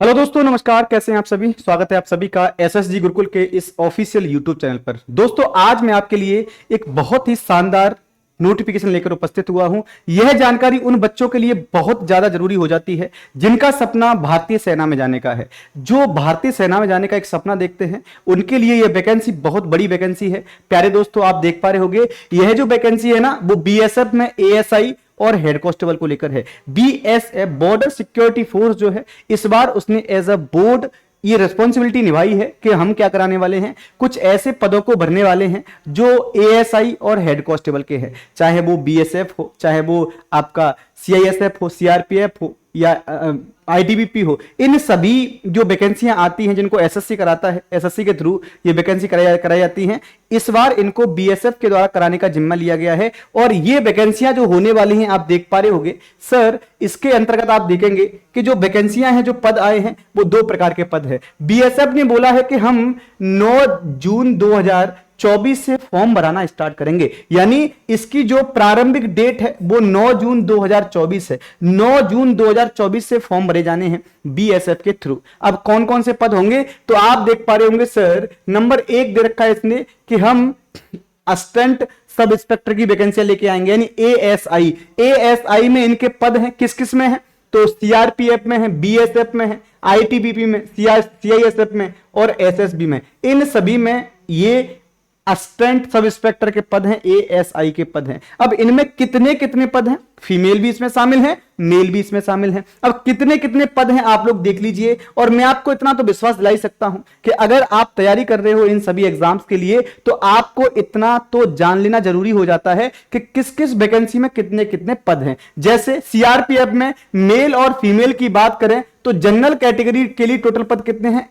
Hello दोस्तों, नमस्कार। कैसे हैं आप सभी? स्वागत है आप सभी का एसएसजी गुरुकुल के इस ऑफिशियल यूट्यूब चैनल पर। दोस्तों, आज मैं आपके लिए एक बहुत ही शानदार नोटिफिकेशन लेकर उपस्थित हुआ हूं। यह जानकारी उन बच्चों के लिए बहुत ज्यादा जरूरी हो जाती है जिनका सपना भारतीय सेना में जाने का है। जो भारतीय सेना में जाने का एक सपना देखते हैं उनके लिए यह वैकेंसी बहुत बड़ी वैकेंसी है। प्यारे दोस्तों, आप देख पा रहे होंगे, यह जो वैकेंसी है ना, वो बीएसएफ में एएसआई और हेड कांस्टेबल को लेकर है। बीएसएफ बॉर्डर सिक्योरिटी फोर्स जो है, इस बार उसने एज अ बोर्ड ये रिस्पॉन्सिबिलिटी निभाई है कि हम क्या कराने वाले हैं, कुछ ऐसे पदों को भरने वाले हैं जो एएसआई और हेड कांस्टेबल के हैं। चाहे वो बीएसएफ हो, चाहे वो आपका सीआईएसएफ हो, सीआरपीएफ हो या आईटीबीपी हो, इन सभी जो वैकेंसियां आती हैं जिनको एसएससी कराता है, एसएससी के थ्रू ये वैकेंसी कराई जाती हैं। इस बार इनको बीएसएफ के द्वारा कराने का जिम्मा लिया गया है और ये वैकेंसियां जो होने वाली हैं आप देख पा रहे होंगे। सर, इसके अंतर्गत आप देखेंगे कि जो वैकेंसियां हैं, जो पद आए हैं, वो दो प्रकार के पद है। बीएसएफ ने बोला है कि हम 9 जून 2024 से फॉर्म भराना स्टार्ट करेंगे, यानी इसकी जो प्रारंभिक डेट है वो 9 जून 2024 है। 9 जून 2024 से फॉर्म भरे जाने हैं बीएसएफ के थ्रू। अब कौन कौन से पद होंगे तो आप देख पा रहे होंगे। सर, नंबर 1 दे रखा है इसने कि हम असिस्टेंट सब इंस्पेक्टर की वैकेंसी लेके आएंगे, यानी एएसआई। एएसआई में इनके पद हैं, किस किस में है तो सीआरपीएफ में है, बीएसएफ में है, आईटीबीपी में, सीआईएसएफ में और एसएसबी में। इन सभी में ये असिस्टेंट सब इंस्पेक्टर के पद हैं, एएसआई के पद हैं। अब इनमें कितने कितने पद हैं? फीमेल भी इसमें शामिल है, मेल भी इसमें शामिल है। अब कितने कितने पद हैं आप लोग देख लीजिए। और मैं आपको इतना तो विश्वास दिला सकता हूं कि अगर आप तैयारी कर रहे हो इन सभी एग्जाम्स के लिए तो आपको इतना तो जान लेना जरूरी हो जाता है कि किस किस वैकेंसी में कितने कितने पद हैं। जैसे सीआरपीएफ में मेल और फीमेल की बात करें तो जनरल कैटेगरी के लिए टोटल पद कितने हैं?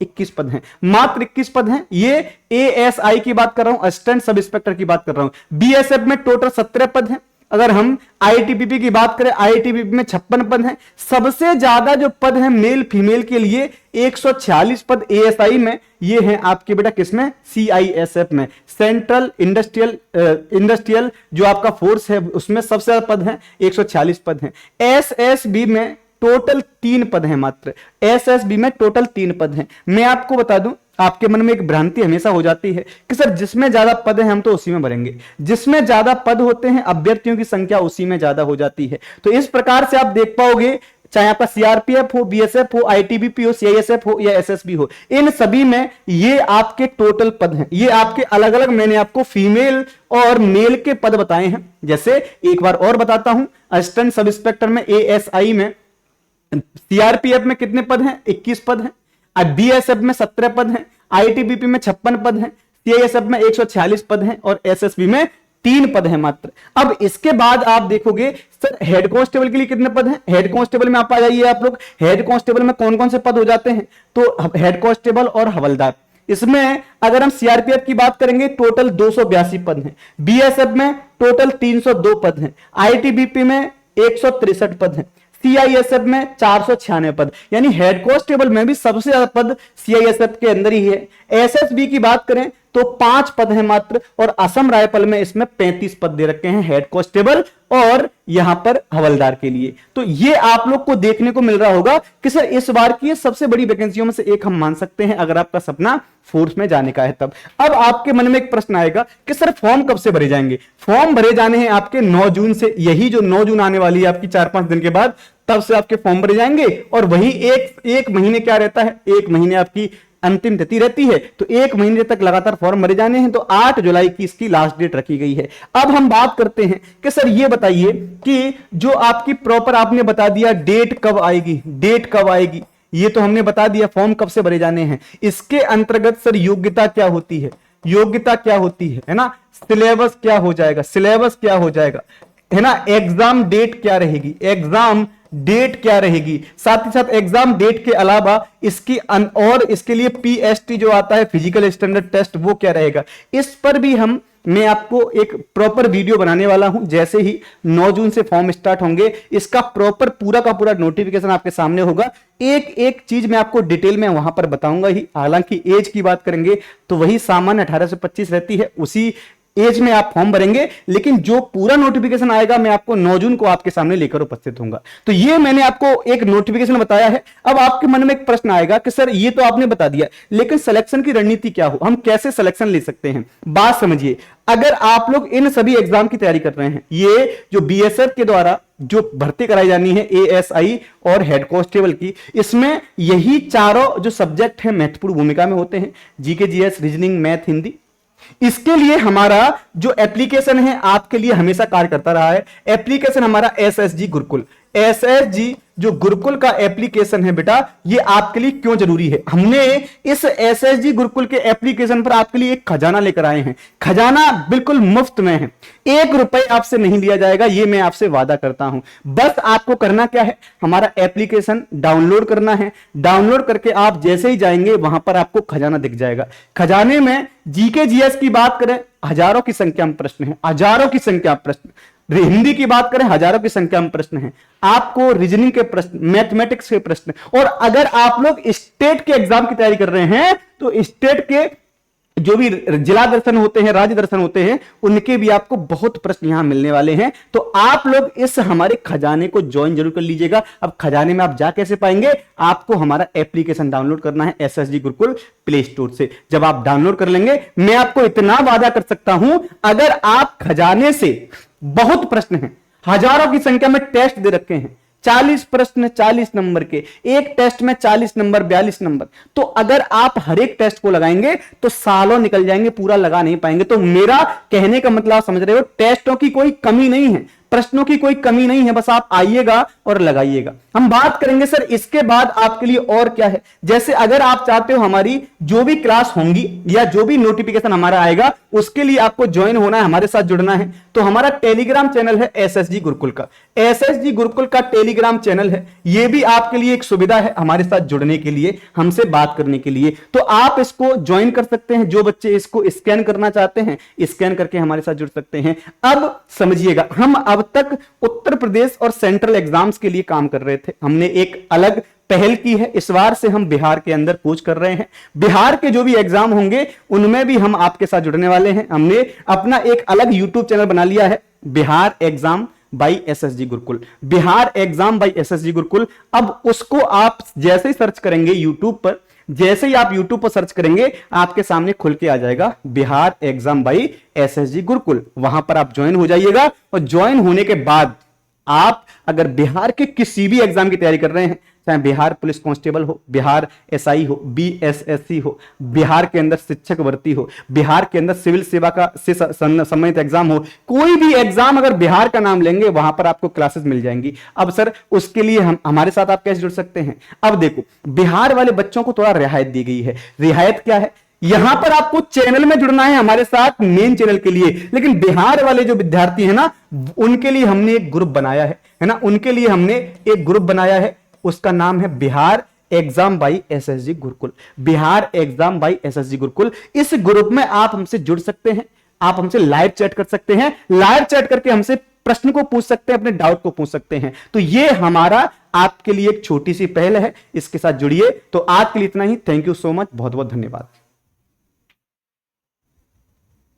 21 पद हैं, मात्र 21 पद हैं। ये एएसआई की बात कर रहा हूं, असिस्टेंट सब इंस्पेक्टर की बात कर रहा हूं। बीएसएफ में टोटल 17 पद हैं। अगर हम आईटीबीपी की बात करें, आईटीबीपी में 56 पद हैं। सबसे ज्यादा जो पद हैं मेल फीमेल के लिए 146 पद एएसआई में, ये हैं आपके बेटा किसमें? सीआईएसएफ में, सेंट्रल इंडस्ट्रियल जो आपका फोर्स है उसमें सबसे ज्यादा पद हैं, 146 पद हैं। एसएसबी में टोटल 3 पद हैं, मात्र एसएसबी में टोटल 3 पद हैं। मैं आपको बता दूं, आपके मन में एक भ्रांति हमेशा हो जाती है कि सर जिसमें ज्यादा पद हैं हम तो उसी में भरेंगे। जिसमें ज्यादा पद होते हैं अभ्यर्थियों की संख्या उसी में ज्यादा हो जाती है। तो इस प्रकार से आप देख पाओगे, चाहे आपका सीआरपीएफ हो, बीएसएफ हो, आईटीबीपी हो, सीआईएसएफ हो या एसएसबी हो, इन सभी में ये आपके टोटल पद हैं। ये आपके अलग अलग मैंने आपको फीमेल और मेल के पद बताए हैं। जैसे एक बार और बताता हूं, असिस्टेंट सब इंस्पेक्टर में, एएसआई में, सीआरपीएफ में कितने पद हैं? 21 पद हैं। बीएसएफ में 17 पद हैं, आईटीबीपी में 56 पद हैं, सीआईएसएफ में 146 पद हैं और एसएसबी में 3 पद हैं मात्र। अब इसके बाद आप देखोगे सर हेड कांस्टेबल के लिए कितने पद हैं? हेड कांस्टेबल में आप आ जाइए आप लोग। हेड कांस्टेबल में कौन कौन से पद हो जाते हैं तो हेड कांस्टेबल और हवलदार। इसमें अगर हम सीआरपीएफ की बात करेंगे टोटल 282 पद हैं, बीएसएफ में टोटल 302 पद हैं, आईटीबीपी में 163 पद हैं, सीआईएसएफ में 496 पद, यानी हेड कांस्टेबल में भी सबसे ज्यादा पद सीआईएसएफ के अंदर ही है। एसएसबी की बात करें तो 5 पद हैं मात्र और असम राइफल में इसमें 35 पद दे रखे हैं हेड कांस्टेबल और यहां पर हवलदार के लिए। तो ये आप लोग को देखने को मिल रहा होगा कि सर इस बार की सबसे बड़ी वैकेंसियों में से एक हम मान सकते हैं अगर आपका सपना फोर्स में जाने का है तब। अब आपके मन में एक प्रश्न आएगा कि सर फॉर्म कब से भरे जाएंगे? फॉर्म भरे जाने हैं आपके 9 जून से। यही जो 9 जून आने वाली है आपकी 4-5 दिन के बाद, तब से आपके फॉर्म भरे जाएंगे। और वही एक महीने क्या रहता है, 1 महीने आपकी अंतिम तिथि रहती है। तो 1 महीने तक लगातार फॉर्म भरे जाने हैं। तो 8 जुलाई की इसकी लास्ट डेट रखी गई है। अब हम बात करते हैं कि सर ये बताइए कि जो आपकी प्रॉपर आपने बता दिया डेट कब आएगी, डेट कब आएगी ये तो हमने बता दिया, फॉर्म कब से भरे जाने हैं। इसके अंतर्गत सर योग्यता क्या होती है, योग्यता क्या होती है ना, सिलेबस क्या हो जाएगा, सिलेबस क्या हो जाएगा, है ना, एग्जाम डेट क्या रहेगी, एग्जाम डेट क्या रहेगी, साथ ही साथ एग्जाम डेट के अलावा इसकी और इसके लिए पीएसटी जो आता है फिजिकल स्टैंडर्ड टेस्ट वो क्या रहेगा, इस पर भी मैं आपको एक प्रॉपर वीडियो बनाने वाला हूं। जैसे ही 9 जून से फॉर्म स्टार्ट होंगे इसका प्रॉपर पूरा का पूरा नोटिफिकेशन आपके सामने होगा। एक एक चीज मैं आपको डिटेल में वहां पर बताऊंगा ही। हालांकि एज की बात करेंगे तो वही सामान्य 18 से 25 रहती है, उसी एज में आप फॉर्म भरेंगे, लेकिन जो पूरा नोटिफिकेशन आएगा मैं आपको 9 जून को आपके सामने लेकर उपस्थित होऊंगा। तो ये मैंने आपको एक नोटिफिकेशन बताया है। अब आपके मन में एक प्रश्न आएगा कि सर ये तो आपने बता दिया, लेकिन सिलेक्शन की रणनीति क्या हो, हम कैसे सिलेक्शन ले सकते हैं। बात समझिए, अगर आप लोग इन सभी एग्जाम की तैयारी कर रहे हैं, ये जो बीएसएफ के द्वारा जो भर्ती कराई जानी है एएसआई और हेड कांस्टेबल की, इसमें यही चारों जो सब्जेक्ट हैं महत्वपूर्ण भूमिका में होते हैं, GK, GS, reasoning, math, Hindi. इसके लिए हमारा जो एप्लीकेशन है आपके लिए हमेशा कार्य करता रहा है। एप्लीकेशन हमारा एसएसजी गुरुकुल, एसएसजी जो गुरुकुल का एप्लीकेशन है बेटा, ये आपके लिए क्यों जरूरी है। हमने इस एसएसजी गुरुकुल के एप्लीकेशन पर आपके लिए एक खजाना लेकर आए हैं। खजाना बिल्कुल मुफ्त में है, 1 रुपए आपसे नहीं लिया जाएगा, ये मैं आपसे वादा करता हूं। बस आपको करना क्या है, हमारा एप्लीकेशन डाउनलोड करना है। डाउनलोड करके आप जैसे ही जाएंगे वहां पर आपको खजाना दिख जाएगा। खजाने में जीके जीएस की बात करें, हजारों की संख्या में प्रश्न है, हजारों की संख्या में प्रश्न। हिंदी की बात करें, हजारों की संख्या में प्रश्न हैं। आपको रीजनिंग के प्रश्न, मैथमेटिक्स के प्रश्न, और अगर आप लोग स्टेट के एग्जाम की तैयारी कर रहे हैं तो स्टेट के जो भी जिला दर्शन होते हैं, राज्य दर्शन होते हैं, उनके भी आपको बहुत प्रश्न यहां मिलने वाले हैं। तो आप लोग इस हमारे खजाने को ज्वाइन जरूर कर लीजिएगा। अब खजाने में आप जा कैसे पाएंगे, आपको हमारा एप्लीकेशन डाउनलोड करना है एसएसजी गुरुकुल प्ले स्टोर से। जब आप डाउनलोड कर लेंगे, मैं आपको इतना वादा कर सकता हूं, अगर आप खजाने से, बहुत प्रश्न हैं, हजारों की संख्या में टेस्ट दे रखे हैं, 40 प्रश्न 40 नंबर के, एक टेस्ट में 40 नंबर 42 नंबर, तो अगर आप हर एक टेस्ट को लगाएंगे तो सालों निकल जाएंगे, पूरा लगा नहीं पाएंगे। तो मेरा कहने का मतलब आप समझ रहे हो, टेस्टों की कोई कमी नहीं है, प्रश्नों की कोई कमी नहीं है, बस आप आइएगा और लगाइएगा। हम बात करेंगे सर इसके बाद आपके लिए और क्या है। जैसे अगर आप चाहते हो हमारी जो भी क्लास होंगी या जो भी नोटिफिकेशन हमारा आएगा उसके लिए आपको ज्वाइन होना है, हमारे साथ जुड़ना है, तो हमारा टेलीग्राम चैनल है एसएसजी गुरुकुल का। एसएसजी गुरुकुल का टेलीग्राम चैनल है, यह भी आपके लिए एक सुविधा है हमारे साथ जुड़ने के लिए, हमसे बात करने के लिए। तो आप इसको ज्वाइन कर सकते हैं। जो बच्चे इसको स्कैन करना चाहते हैं, स्कैन करके हमारे साथ जुड़ सकते हैं। अब समझिएगा, हम अब तक उत्तर प्रदेश और सेंट्रल एग्जाम्स के लिए काम कर रहे थे, हमने एक अलग पहल की है। इस बार से हम बिहार के अंदर कूच कर रहे हैं। बिहार के जो भी एग्जाम होंगे उनमें भी हम आपके साथ जुड़ने वाले हैं। हमने अपना एक अलग यूट्यूब चैनल बना लिया है, Bihar exam by SSG Gurukul, Bihar exam by SSG Gurukul. अब उसको आप जैसे ही सर्च करेंगे यूट्यूब पर, जैसे ही आप YouTube पर सर्च करेंगे आपके सामने खुल के आ जाएगा Bihar exam by SSG Gurukul. वहां पर आप ज्वाइन हो जाइएगा, और ज्वाइन होने के बाद आप अगर बिहार के किसी भी एग्जाम की तैयारी कर रहे हैं, चाहे बिहार पुलिस कांस्टेबल हो, बिहार एसआई हो, बीएसएससी हो, बिहार के अंदर शिक्षक भर्ती हो, बिहार के अंदर सिविल सेवा का से संबंधित एग्जाम हो, कोई भी एग्जाम अगर बिहार का नाम लेंगे वहां पर आपको क्लासेस मिल जाएंगी। अब सर उसके लिए हम हमारे साथ आप कैसे जुड़ सकते हैं। अब देखो, बिहार वाले बच्चों को थोड़ा रियायत दी गई है। रियायत क्या है, यहां पर आपको चैनल में जुड़ना है हमारे साथ, मेन चैनल के लिए, लेकिन बिहार वाले जो विद्यार्थी है ना, उनके लिए हमने एक ग्रुप बनाया है ना, उनके लिए हमने एक ग्रुप बनाया है, उसका नाम है Bihar exam by SSG Gurukul. Bihar exam by SSG Gurukul, इस ग्रुप में आप हमसे जुड़ सकते हैं, आप हमसे लाइव चैट कर सकते हैं, लाइव चैट करके हमसे प्रश्न को पूछ सकते हैं, अपने डाउट को पूछ सकते हैं। तो ये हमारा आपके लिए एक छोटी सी पहल है, इसके साथ जुड़िए। तो आज के लिए इतना ही, थैंक यू सो मच, बहुत बहुत धन्यवाद।